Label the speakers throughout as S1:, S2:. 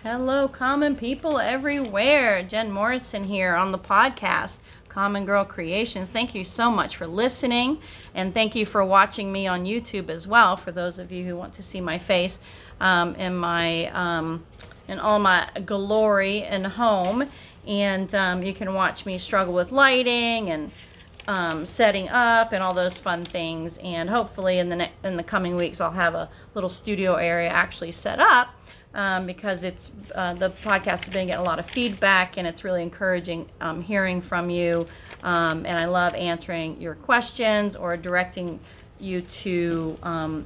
S1: Hello, common people everywhere. Jen Morrison here on the podcast, CommonGirlcreations. Thank you so much for listening, and thank you for watching me on YouTube as well. For those of you who want to see my face in all my glory and home, and you can watch me struggle with lighting and setting up and all those fun things. And hopefully in the coming weeks I'll have a little studio area actually set up. Because it's the podcast has been getting a lot of feedback, and it's really encouraging hearing from you. And I love answering your questions or directing you to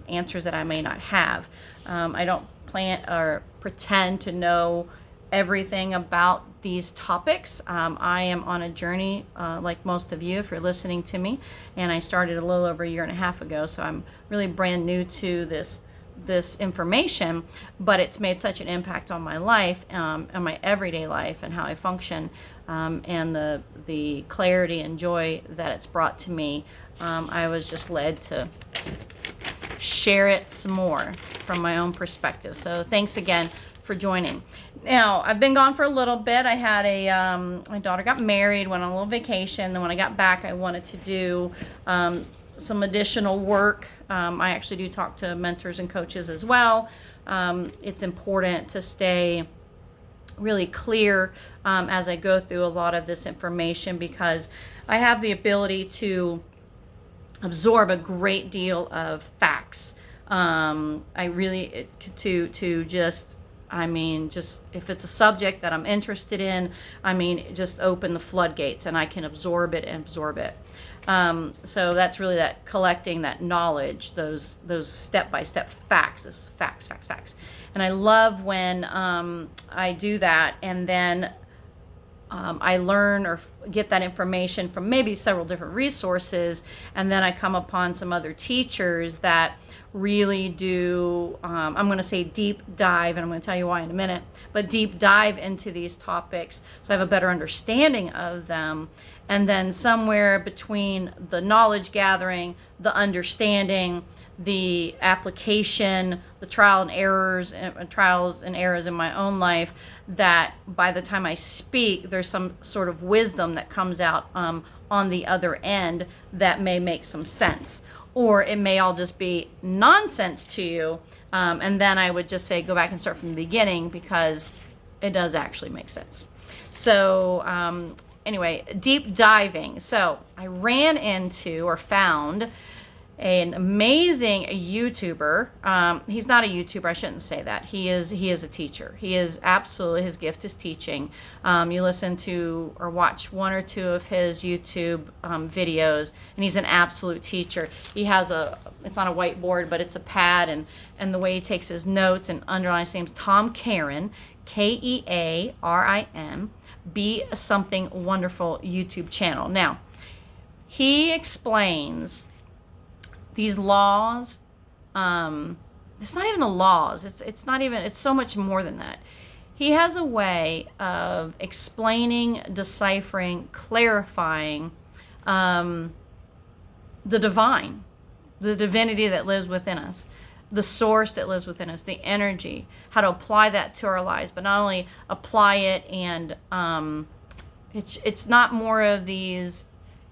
S1: answers that I may not have. I don't plan or pretend to know everything about these topics. I am on a journey, like most of you, if you're listening to me, and I started a little over a year and a half ago, so I'm really brand new to this information, but it's made such an impact on my life, and my everyday life, and how I function, and the clarity and joy that it's brought to me. I was just led to share it some more from my own perspective. So thanks again for joining. Now, I've been gone for a little bit. I had my daughter got married, went on a little vacation. Then when I got back, I wanted to do some additional work. I actually do talk to mentors and coaches as well. It's important to stay really clear as I go through a lot of this information, because I have the ability to absorb a great deal of facts. Just if it's a subject that I'm interested in, just open the floodgates and I can absorb it. So that's really that collecting that knowledge, those step-by-step facts, facts. And I love when I do that, and then I learn or get that information from maybe several different resources, and then I come upon some other teachers that really do, I'm going to say deep dive, and I'm going to tell you why in a minute, but deep dive into these topics so I have a better understanding of them. And then somewhere between the knowledge gathering, the understanding, the application, the trials and errors in my own life, that by the time I speak, there's some sort of wisdom that comes out on the other end that may make some sense. Or it may all just be nonsense to you. And then I would just say, go back and start from the beginning, because it does actually make sense. So anyway, deep diving. So I ran into or found an amazing YouTuber. He's not a YouTuber. I shouldn't say that. He is a teacher. He is absolutely, his gift is teaching. You listen to or watch one or two of his YouTube videos, and he's an absolute teacher. He has it's not a whiteboard, but it's a pad, and the way he takes his notes and underlines his name's Tom Caron, Kearin, Be Something Wonderful YouTube channel. Now, he explains these laws. It's not even the laws. It's so much more than that. He has a way of explaining, deciphering, clarifying the divine, the divinity that lives within us, the source that lives within us, the energy, how to apply that to our lives, but not only apply it, and it's not more of these,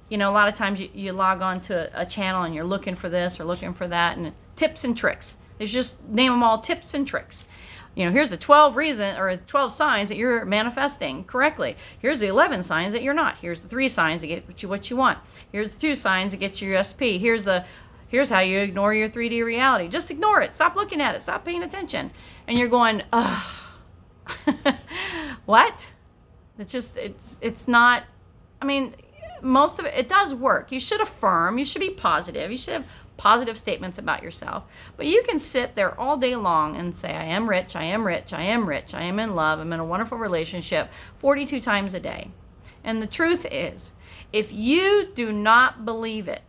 S1: a lot of times you log on to a channel and you're looking for this or looking for that, and tips and tricks. There's just name them all, tips and tricks. Here's the 12 signs that you're manifesting correctly. Here's the 11 signs that you're not. Here's the 3 signs that get you what you want. Here's the 2 signs that get you your SP. Here's how you ignore your 3D reality. Just ignore it. Stop looking at it. Stop paying attention. And you're going, ugh. What? It's not, most of it does work. You should affirm. You should be positive. You should have positive statements about yourself. But you can sit there all day long and say, I am rich, I am rich, I am rich, I am in love, I'm in a wonderful relationship 42 times a day. And the truth is, if you do not believe it,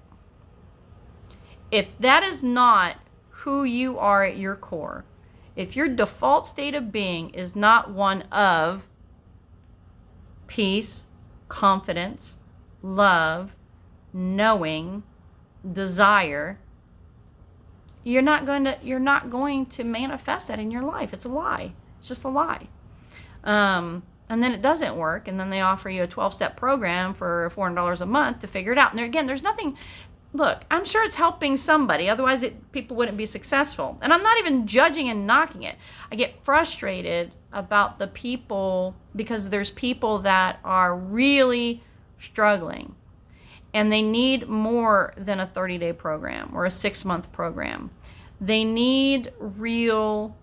S1: if that is not who you are at your core, if your default state of being is not one of peace, confidence, love, knowing, desire, you're not going to manifest that in your life. It's a lie. It's just a lie. And then it doesn't work, and then they offer you a 12-step program for $400 a month to figure it out. And there, again, there's nothing. Look, I'm sure it's helping somebody. Otherwise, people wouldn't be successful. And I'm not even judging and knocking it. I get frustrated about the people because there's people that are really struggling, and they need more than a 30-day program or a 6-month program. They need real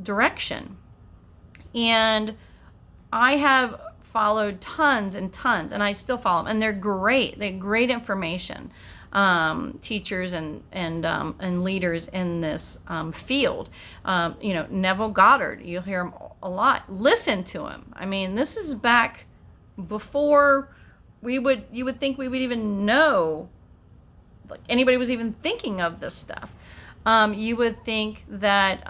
S1: direction. And I have followed tons and tons, and I still follow them, and they're great. They're great information. Teachers and leaders in this field. Neville Goddard, you'll hear him a lot. Listen to him. I mean, this is back before you would think we would even know, like anybody was even thinking of this stuff. You would think that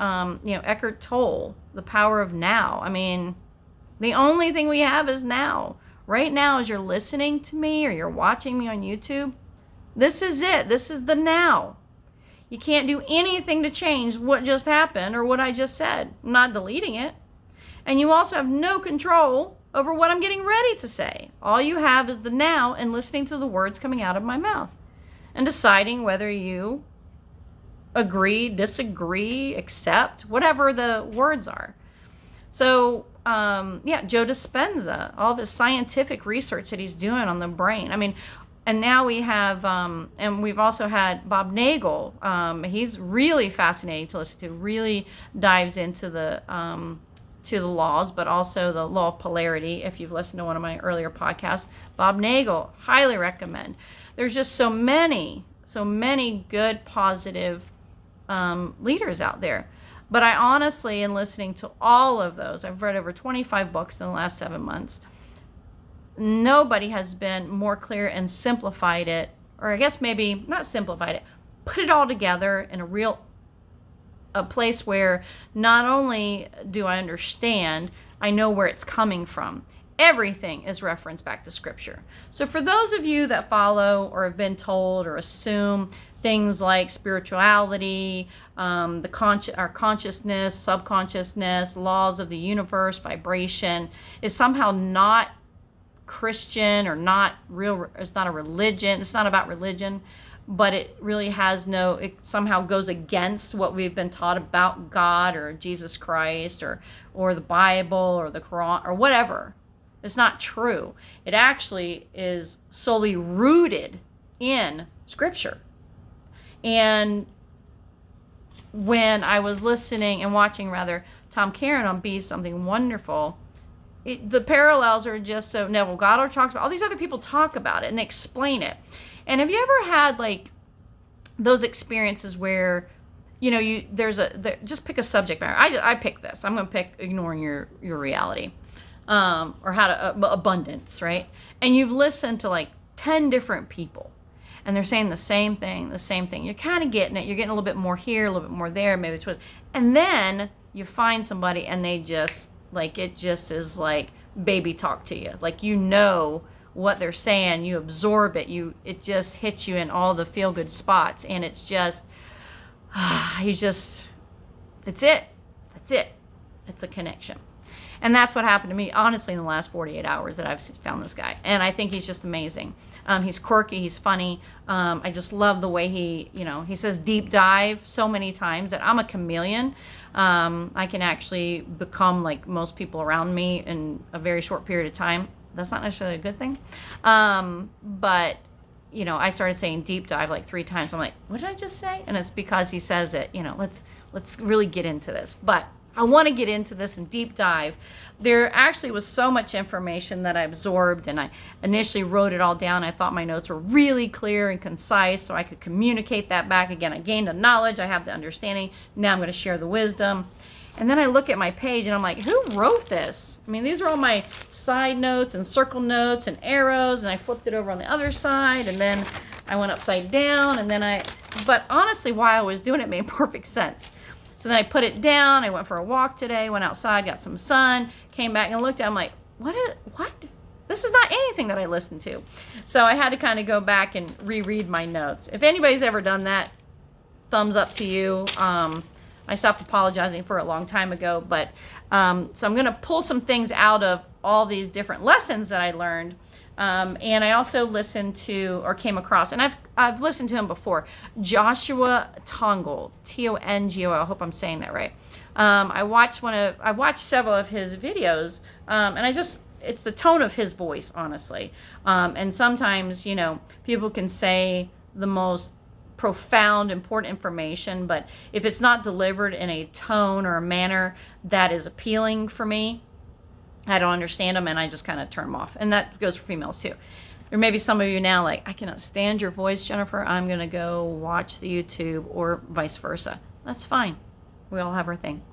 S1: Eckhart Tolle, The Power of Now. I mean, the only thing we have is now. Right now, as you're listening to me or you're watching me on YouTube, this is it. This is the now. You can't do anything to change what just happened or what I just said. I'm not deleting it. And you also have no control over what I'm getting ready to say. All you have is the now and listening to the words coming out of my mouth and deciding whether you agree, disagree, accept, whatever the words are. So, Joe Dispenza, all of his scientific research that he's doing on the brain. I mean, and now we have, and we've also had Bob Nagel. He's really fascinating to listen to. Really dives into the laws, but also the law of polarity. If you've listened to one of my earlier podcasts, Bob Nagel, highly recommend. There's just so many good, positive leaders out there. But I honestly, in listening to all of those, I've read over 25 books in the last 7 months. Nobody has been more clear and simplified it, or I guess maybe not simplified it, put it all together in a place where not only do I understand, I know where it's coming from. Everything is referenced back to Scripture. So for those of you that follow or have been told or assume things like spirituality, our consciousness, subconsciousness, laws of the universe, vibration, is somehow not Christian or not real, it's not a religion, it's not about religion, but it really has it somehow goes against what we've been taught about God or Jesus Christ or the Bible or the Quran or whatever. It's not true. It actually is solely rooted in Scripture. And when I was listening and watching Tom Caron on Be Something Wonderful, the parallels are just so Neville Goddard talks about, all these other people talk about it and they explain it. And have you ever had like those experiences where, just pick a subject matter. I pick this. I'm going to pick ignoring your reality, or how to abundance, right? And you've listened to like 10 different people and they're saying the same thing. You're kind of getting it. You're getting a little bit more here, a little bit more there, maybe it's and then you find somebody and they just it just is like baby talk to you. Like, what they're saying, you absorb it, it just hits you in all the feel good spots. And it's just, it's it. That's it. It's a connection. And that's what happened to me, honestly, in the last 48 hours that I've found this guy. And I think he's just amazing. He's quirky. He's funny. I just love the way he says deep dive so many times that I'm a chameleon. I can actually become like most people around me in a very short period of time. That's not necessarily a good thing. But, I started saying deep dive like 3 times. I'm like, what did I just say? And it's because he says it, let's really get into this. But I want to get into this and deep dive. There actually was so much information that I absorbed, and I initially wrote it all down. I thought my notes were really clear and concise so I could communicate that back. Again, I gained the knowledge, I have the understanding. Now I'm going to share the wisdom. And then I look at my page and I'm like, who wrote this? I mean, these are all my side notes and circle notes and arrows, and I flipped it over on the other side, and then I went upside down, and then but honestly, while I was doing it, made perfect sense. So then I put it down. I went for a walk today, went outside, got some sun, came back and looked at it. I'm like, what? This is not anything that I listened to. So I had to kind of go back and reread my notes. If anybody's ever done that, thumbs up to you. I stopped apologizing for a long time ago, but so I'm going to pull some things out of all these different lessons that I learned. And I also listened to, or came across, and I've listened to him before, Joshua Tongo, Tongo. I hope I'm saying that right. I watched several of his videos, and it's the tone of his voice, honestly. And sometimes, people can say the most profound, important information, but if it's not delivered in a tone or a manner that is appealing for me, I don't understand them, and I just kind of turn them off. And that goes for females too. There may be some of you now like, I cannot stand your voice, Jennifer. I'm going to go watch the YouTube, or vice versa. That's fine. We all have our thing.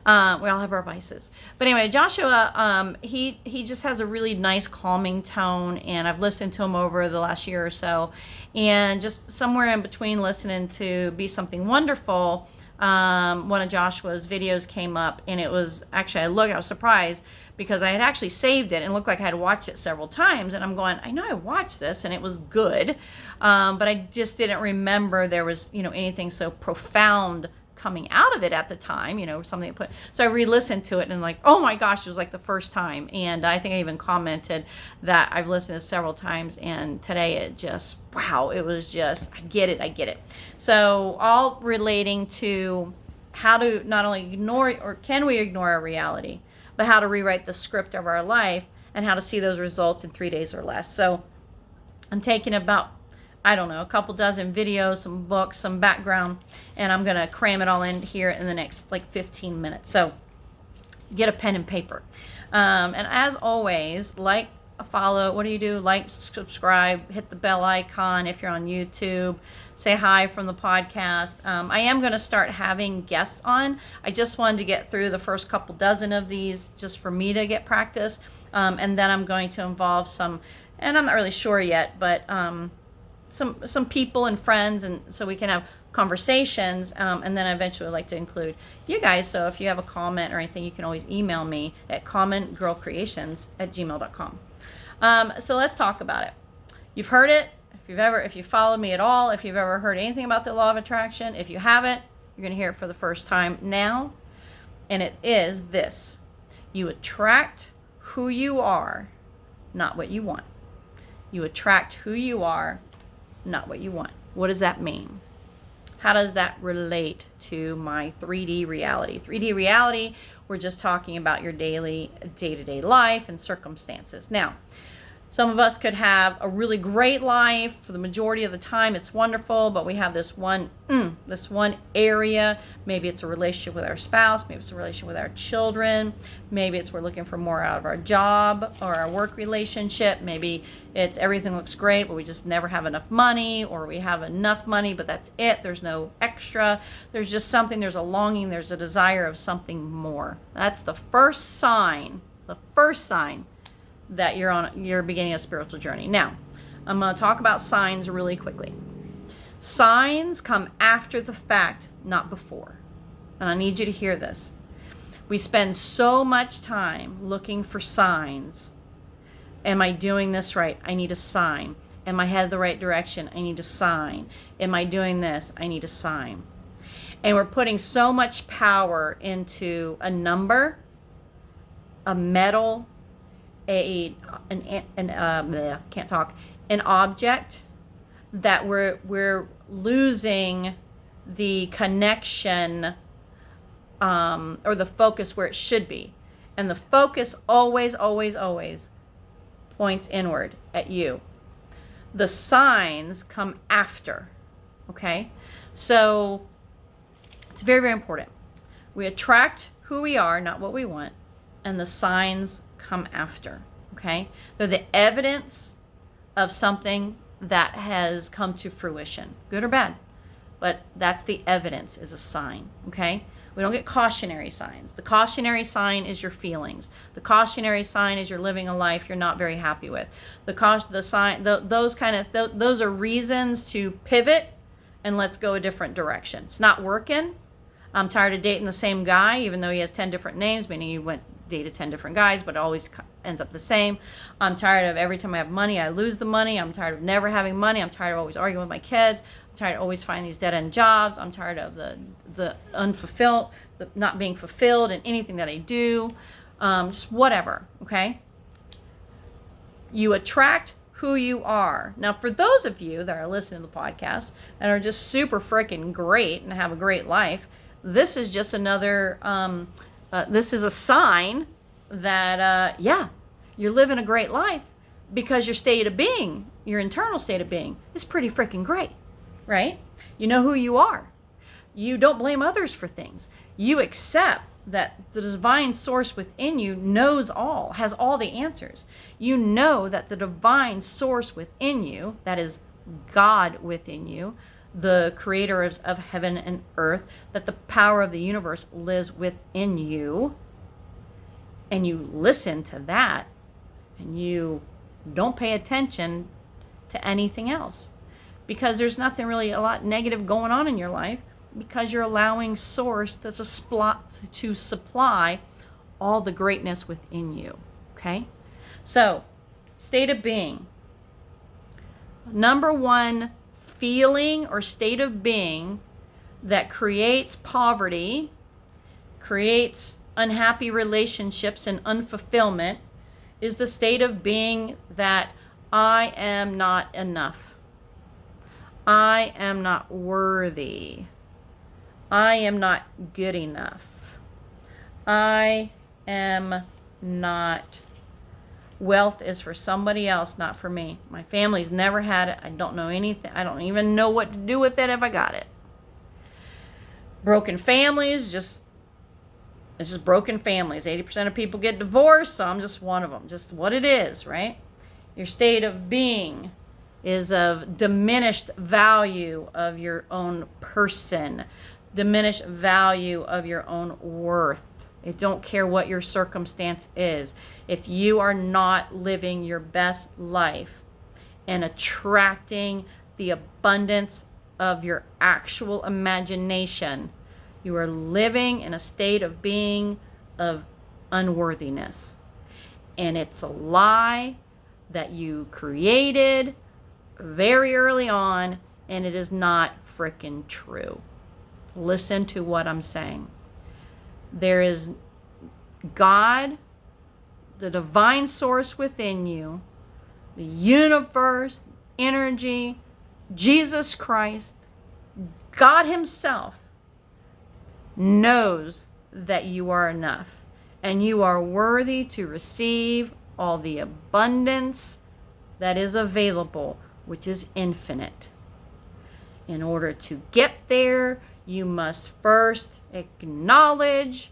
S1: We all have our vices. But anyway, Joshua, he just has a really nice calming tone, and I've listened to him over the last year or so. And just somewhere in between listening to Be Something Wonderful, one of Joshua's videos came up, and it was actually, I was surprised because I had actually saved it and it looked like I had watched it several times, and I'm going, I know I watched this and it was good, but I just didn't remember there was anything so profound coming out of it at the time, something so I re-listened to it and like, oh my gosh, it was like the first time. And I think I even commented that I've listened to it several times, and today it just, wow, it was just, I get it. So all relating to how to not only ignore, or can we ignore our reality, but how to rewrite the script of our life and how to see those results in 3 days or less. So I'm taking about, I don't know, a couple dozen videos, some books, some background, and I'm going to cram it all in here in the next like 15 minutes. So get a pen and paper. And as always, like, follow, what do you do? Like, subscribe, hit the bell icon if you're on YouTube. Say hi from the podcast. I am going to start having guests on. I just wanted to get through the first couple dozen of these just for me to get practice. And then I'm going to involve some, and I'm not really sure yet, but some people and friends, and so we can have conversations, and then eventually I'd like to include you guys. So if you have a comment or anything, you can always email me at commongirlcreations@gmail.com. So let's talk about it. You've heard it. If you followed me at all, if you've ever heard anything about the law of attraction, if you haven't, you're going to hear it for the first time now. And it is this: you attract who you are, not what you want. You attract who you are, not what you want. What does that mean? How does that relate to my 3D reality? 3D reality, we're just talking about your daily, day-to-day life and circumstances. Now, some of us could have a really great life for the majority of the time. It's wonderful, but we have this one area. Maybe it's a relationship with our spouse. Maybe it's a relationship with our children. Maybe it's we're looking for more out of our job or our work relationship. Maybe it's everything looks great, but we just never have enough money, or we have enough money, but that's it. There's no extra. There's just something. There's a longing. There's a desire of something more. That's the first sign. That you're beginning a spiritual journey. Now, I'm going to talk about signs really quickly. Signs come after the fact, not before. And I need you to hear this. We spend so much time looking for signs. Am I doing this right? I need a sign. Am I headed the right direction? I need a sign. Am I doing this? I need a sign. And we're putting so much power into a number, a metal, an object, that we're losing the connection, or the focus where it should be. And the focus always points inward at you. The signs come after. Okay? So it's very, very important. We attract who we are, not what we want, and the signs come after. Okay? They're the evidence of something that has come to fruition, good or bad. But that's the evidence, is a sign. Okay? We don't get cautionary signs. The cautionary sign is your feelings. The cautionary sign is you're living a life you're not very happy with. Those are reasons to pivot and let's go a different direction. It's not working. I'm tired of dating the same guy, even though he has 10 different names, meaning you went dated 10 different guys, but it always ends up the same. I'm tired of every time I have money, I lose the money. I'm tired of never having money. I'm tired of always arguing with my kids. I'm tired of always finding these dead-end jobs. I'm tired of the unfulfilled, the not being fulfilled in anything that I do. Just whatever, okay? You attract who you are. Now, for those of you that are listening to the podcast and are just super freaking great and have a great life, this is just another, this is a sign that, you're living a great life because your state of being, your internal state of being is pretty freaking great, right? You know who you are. You don't blame others for things. You accept that the divine source within you knows all, has all the answers. You know that the divine source within you, that is God within you, the creator of heaven and earth, that the power of the universe lives within you, and you listen to that, and you don't pay attention to anything else, because there's nothing really a lot negative going on in your life, because you're allowing source to supply all the greatness within you, okay? So, state of being. Number one feeling or state of being that creates poverty, creates unhappy relationships and unfulfillment is the state of being that I am not enough. I am not worthy. I am not good enough. I am not. Wealth is for somebody else, not for me. My family's never had it. I don't know anything. I don't even know what to do with it if I got it. Broken families, it's just broken families. 80% of people get divorced, so I'm just one of them. Just what it is, right? Your state of being is of diminished value of your own person, diminished value of your own worth. It don't care what your circumstance is. If you are not living your best life and attracting the abundance of your actual imagination, you are living in a state of being of unworthiness. And it's a lie that you created very early on, and it is not frickin' true. Listen to what I'm saying. There is God, the divine source within you, the universe, energy, Jesus Christ, God himself knows that you are enough and you are worthy to receive all the abundance that is available, which is infinite. In order to get there, you must first acknowledge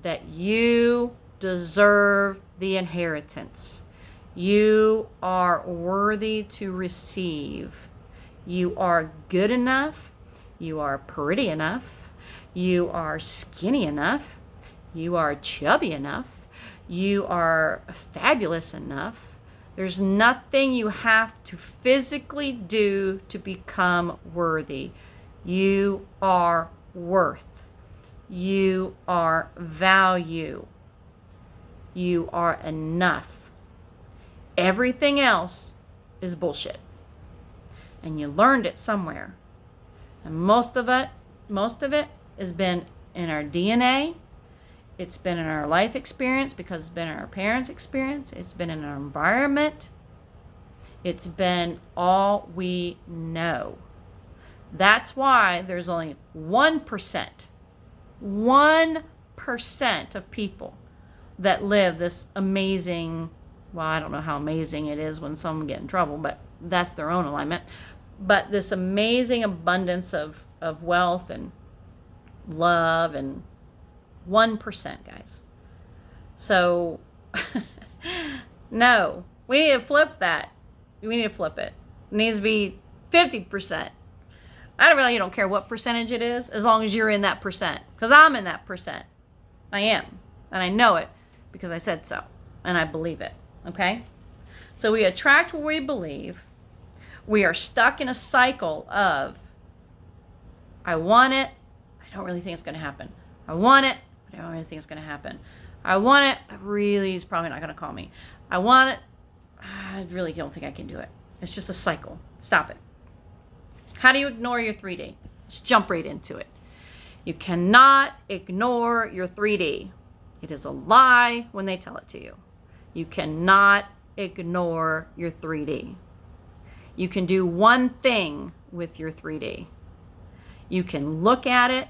S1: that you deserve the inheritance. You are worthy to receive. You are good enough. You are pretty enough. You are skinny enough. You are chubby enough. You are fabulous enough. There's nothing you have to physically do to become worthy. You are worth. You are value. You are enough. Everything else is bullshit. And you learned it somewhere. And most of it has been in our DNA. It's been in our life experience because it's been in our parents' experience. It's been in our environment. It's been all we know. That's why there's only 1% of people that live this amazing, well, I don't know how amazing it is when someone get in trouble, but that's their own alignment. But this amazing abundance of wealth and love, and 1%, guys. So, no, we need to flip that. We need to flip it. It needs to be 50%. I don't care what percentage it is, as long as you're in that percent. Because I'm in that percent. I am. And I know it because I said so. And I believe it. Okay? So we attract what we believe. We are stuck in a cycle of, I want it, I don't really think it's going to happen. I want it, but I don't really think it's going to happen. I want it. Really, he's probably not going to call me. I want it. I really don't think I can do it. It's just a cycle. Stop it. How do you ignore your 3D? Let's jump right into it. You cannot ignore your 3D. It is a lie when they tell it to you. You cannot ignore your 3D. You can do one thing with your 3D. You can look at it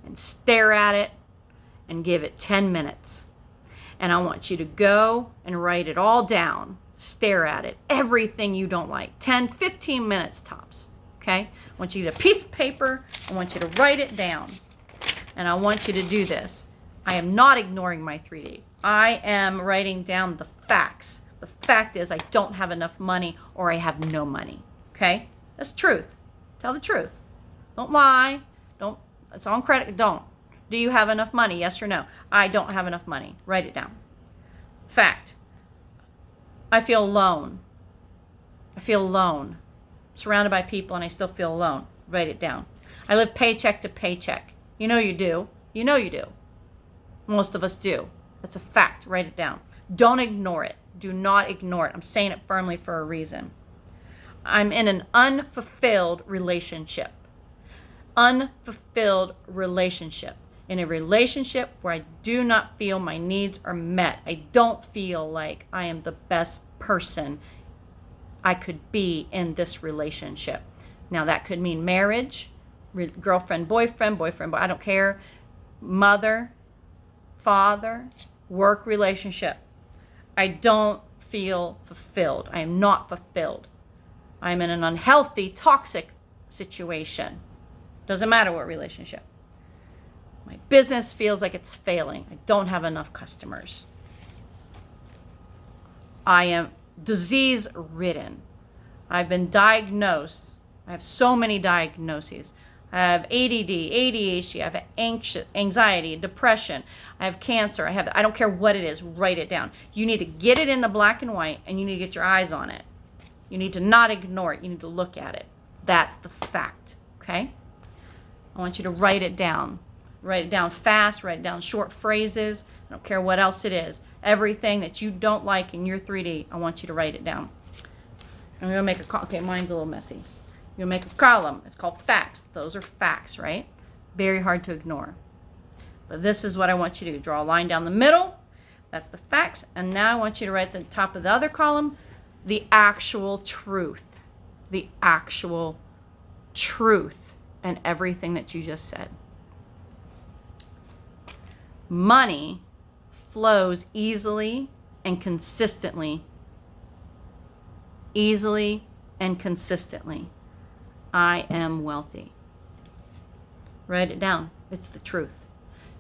S1: and stare at it and give it 10 minutes. And I want you to go and write it all down. Stare at it. Everything you don't like. 10, 15 minutes tops. Okay? I want you to get a piece of paper. I want you to write it down. And I want you to do this. I am not ignoring my 3D. I am writing down the facts. The fact is I don't have enough money or I have no money. Okay? That's truth. Tell the truth. Don't lie. Don't. It's on credit. Don't. Do you have enough money? Yes or no? I don't have enough money. Write it down. Fact. I feel alone. I feel alone. Surrounded by people and I still feel alone. Write it down. I live paycheck to paycheck. You know you do. You know you do. Most of us do. That's a fact. Write it down. Don't ignore it. Do not ignore it. I'm saying it firmly for a reason. I'm in an unfulfilled relationship. Unfulfilled relationship. In a relationship where I do not feel my needs are met. I don't feel like I am the best person I could be in this relationship. Now that could mean marriage, girlfriend, boyfriend, I don't care. Mother, father, work relationship. I don't feel fulfilled. I am not fulfilled. I'm in an unhealthy, toxic situation. Doesn't matter what relationship. My business feels like it's failing. I don't have enough customers. I am disease ridden. I've been diagnosed. I have so many diagnoses. I have ADD, ADHD, I have anxiety, depression, I have cancer, I don't care what it is, write it down. You need to get it in the black and white and you need to get your eyes on it. You need to not ignore it. You need to look at it. That's the fact, okay? I want you to write it down. Write it down fast, write it down short phrases. I don't care what else it is. Everything that you don't like in your 3D, I want you to write it down. I'm going to make a, okay, mine's a little messy. You'll make a column. It's called facts. Those are facts, right? Very hard to ignore. But this is what I want you to do. Draw a line down the middle. That's the facts. And now I want you to write at the top of the other column, the actual truth. The actual truth and everything that you just said. Money flows easily and consistently. Easily and consistently. I am wealthy. Write it down. It's the truth.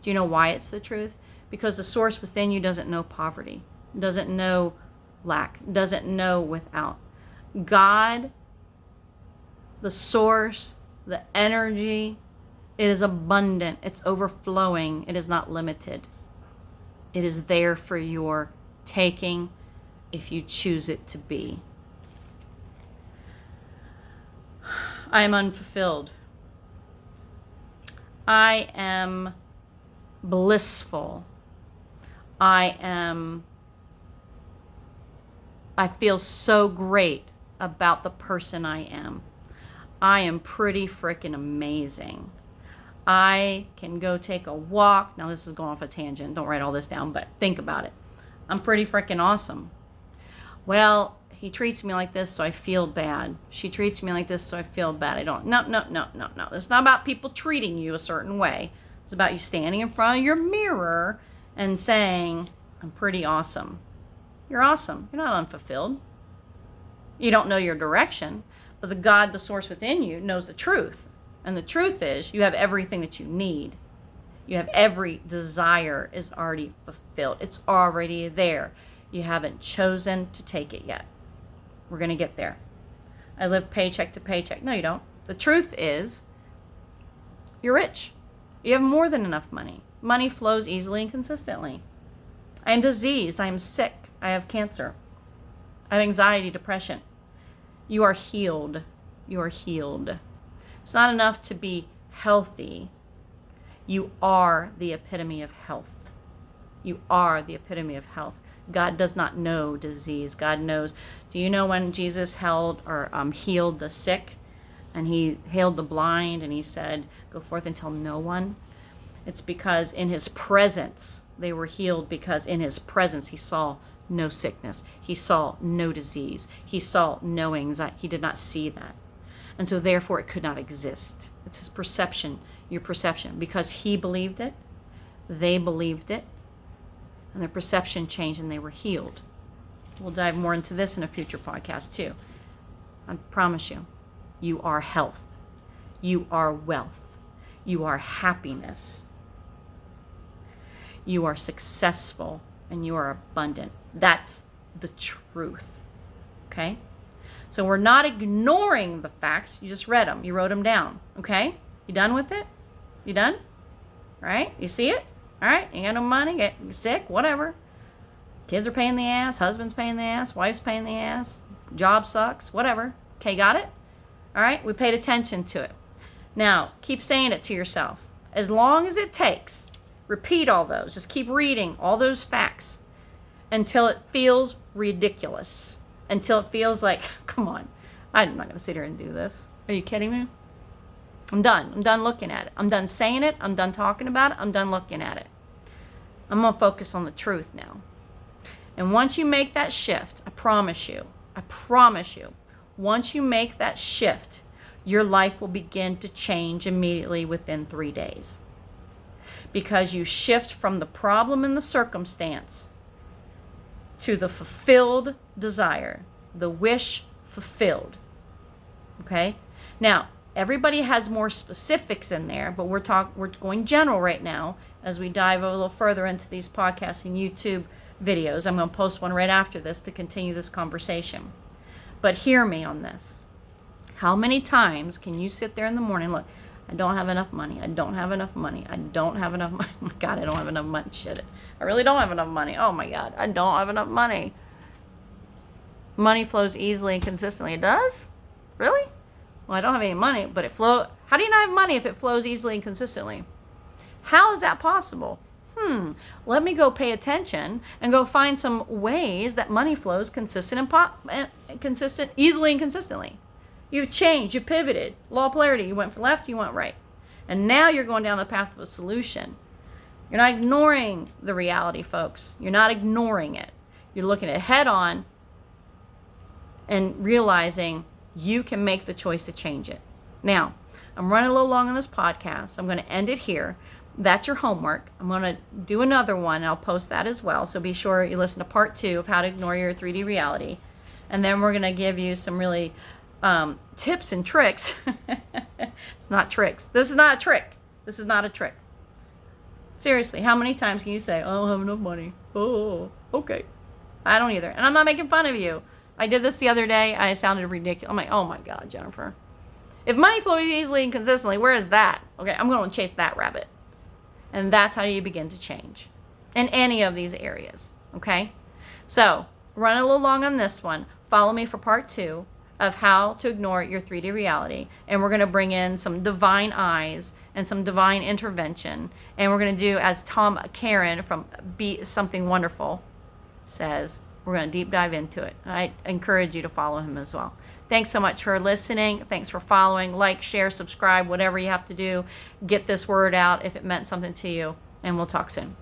S1: Do you know why it's the truth? Because the source within you doesn't know poverty, doesn't know lack, doesn't know without. God, the source, the energy, it is abundant. It's overflowing. It is not limited. It is there for your taking if you choose it to be. I am unfulfilled. I am blissful. I feel so great about the person I am. I am pretty freaking amazing. I can go take a walk. Now this is going off a tangent. Don't write all this down, but think about it. I'm pretty freaking awesome. Well, he treats me like this, so I feel bad. She treats me like this, so I feel bad. I don't. No. It's not about people treating you a certain way. It's about you standing in front of your mirror and saying, I'm pretty awesome. You're awesome. You're not unfulfilled. You don't know your direction, but the God, the source within you, knows the truth. And the truth is, you have everything that you need. You have every desire is already fulfilled. It's already there. You haven't chosen to take it yet. We're going to get there. I live paycheck to paycheck. No, you don't. The truth is, you're rich. You have more than enough money. Money flows easily and consistently. I am diseased. I am sick. I have cancer. I have anxiety, depression. You are healed. You are healed. It's not enough to be healthy. You are the epitome of health. You are the epitome of health. God does not know disease. God knows. Do you know when Jesus healed the sick, and he healed the blind, and he said, "Go forth and tell no one"? It's because in his presence they were healed, because in his presence he saw no sickness. He saw no disease. He saw no anxiety. He did not see that. And so therefore it could not exist. It's his perception, your perception. Because he believed it, they believed it, and their perception changed and they were healed. We'll dive more into this in a future podcast too. I promise you, you are health. You are wealth. You are happiness. You are successful, and you are abundant. That's the truth. Okay? So we're not ignoring the facts. You just read them. You wrote them down. Okay? You done with it? You done? Right? You see it? All right? You got no money, get sick, whatever. Kids are paying the ass, husband's paying the ass, wife's paying the ass, job sucks, whatever. Okay, got it? All right? We paid attention to it. Now, keep saying it to yourself. As long as it takes, repeat all those. Just keep reading all those facts until it feels ridiculous. Until it feels like, come on, I'm not going to sit here and do this. Are you kidding me? I'm done. I'm done looking at it. I'm done saying it. I'm done talking about it. I'm done looking at it. I'm going to focus on the truth now. And once you make that shift, I promise you, once you make that shift, your life will begin to change immediately within 3 days. Because you shift from the problem and the circumstance to the fulfilled desire, the wish fulfilled. Okay? Now, everybody has more specifics in there, but we're going general right now as we dive a little further into these podcasts and YouTube videos. I'm going to post one right after this to continue this conversation. But hear me on this. How many times can you sit there in the morning, look, I don't have enough money. I don't have enough money. I don't have enough money. Oh my God, I don't have enough money. Shit. I really don't have enough money. Oh my God, I don't have enough money. Money flows easily and consistently. It does? Really? Well, I don't have any money, but it flows. How do you not have money if it flows easily and consistently? How is that possible? Let me go pay attention and go find some ways that money flows consistent easily and consistently. You've changed, you pivoted. Law of polarity, you went from left, you went right. And now you're going down the path of a solution. You're not ignoring the reality, folks. You're not ignoring it. You're looking at it head on and realizing you can make the choice to change it. Now, I'm running a little long on this podcast. I'm going to end it here. That's your homework. I'm going to do another one, and I'll post that as well. So be sure you listen to part 2 of how to ignore your 3D reality. And then we're going to give you some really tips and tricks. It's not tricks. This is not a trick. This is not a trick. Seriously, how many times can you say, I don't have enough money? Oh, okay. I don't either. And I'm not making fun of you. I did this the other day. I sounded ridiculous. I'm like, oh my God, Jennifer. If money flows easily and consistently, where is that? Okay, I'm going to chase that rabbit. And that's how you begin to change in any of these areas. Okay? So, run a little long on this one. Follow me for part 2 of how to ignore your 3D reality. And we're going to bring in some divine eyes and some divine intervention. And we're going to do, as Tom Karen from Be Something Wonderful says, we're going to deep dive into it. I encourage you to follow him as well. Thanks so much for listening. Thanks for following. Like, share, subscribe, whatever you have to do. Get this word out if it meant something to you. And we'll talk soon.